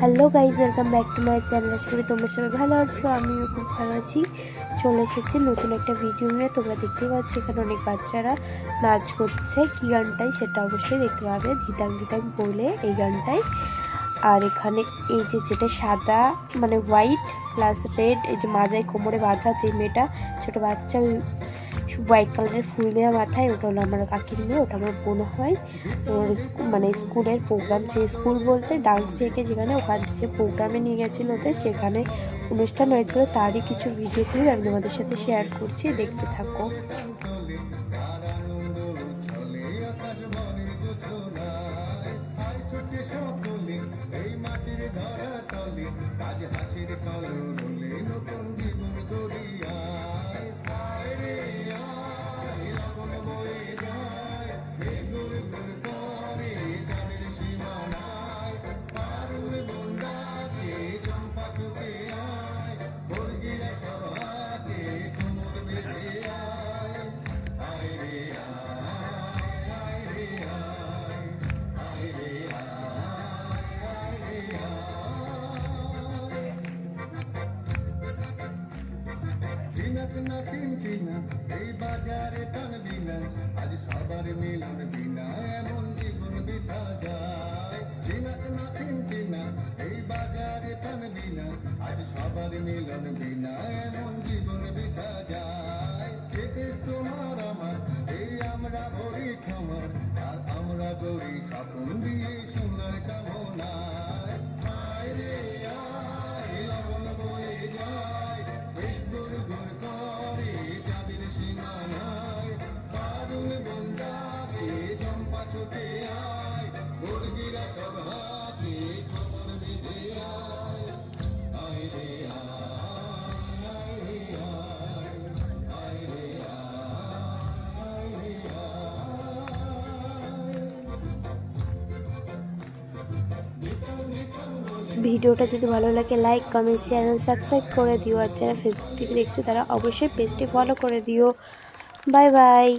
Hello guys, welcome back to my channel. আজকে তোমরা সবাই ভালো আছো, আমিও খুব ভালো আছি। চলে এসেছি নতুন একটা ভিডিও নিয়ে। তোমরা দেখতে পাচ্ছ এখানে অনেক বাচ্চারা নাচ করছে। কি গানটাই সেটা অবশ্যই দেখতে পাবে, ধিতাং ধিতাং বলে এই গানটাই। আর এখানে এই যে যেটা সাদা মানে হোয়াইট প্লাস রেড, এই যে মাজায় কোমরে বাঁধা যে মেয়েটা ছোটো বাচ্চা, হোয়াইট কালারের ফুল দেওয়া মাথায়, ওটা হলো আমার কাকির মেয়ে, ওটা আমার বোন হয়। ওর মানে স্কুলের প্রোগ্রাম, সেই স্কুল বলতে ডান্স শেখে যেখানে, ওখান থেকে প্রোগ্রামে নিয়ে গেছিলো ওদের, সেখানে অনুষ্ঠান হয়েছিল, তারই কিছু ভিডিও ক্লিপ আমি তোমাদের সাথে শেয়ার করছি, দেখতে থাকো। এই বাজারে টানবি না, আজ সবার মিলন বিনা এমন জীবন বিতা যায়। চিনাক না চিনতি না, এই বাজারে টানবি না, আজ সবার মিলন বিনা এমন জীবন বিতা যায়। দেখিস তোমার আমার, এই আমরা ভরি ক্ষমার, আর আমরা গড়ি স্বপ্ন দিয়ে সোনার কামনায়। আয় রে আয়, লবণ বয়ে যায়, এই গুড় গুড় করে চাঁদের সীমানায়। পারুল বন্দাকে চম্পা ছুটে আয়, মুরগিরা সব হাতে খবর বেঁধে আয়। আয় রে আয়, আয় রে আয়, আয় রে আয়, আয় রে ভিডিওটা যদি ভালো লাগে লাইক কমেন্ট শেয়ার এবং সাবস্ক্রাইব করে দিও। আর যারা ফেসবুক থেকে দেখছো তারা অবশ্যই পেজটি ফলো করে দিও। Bye bye.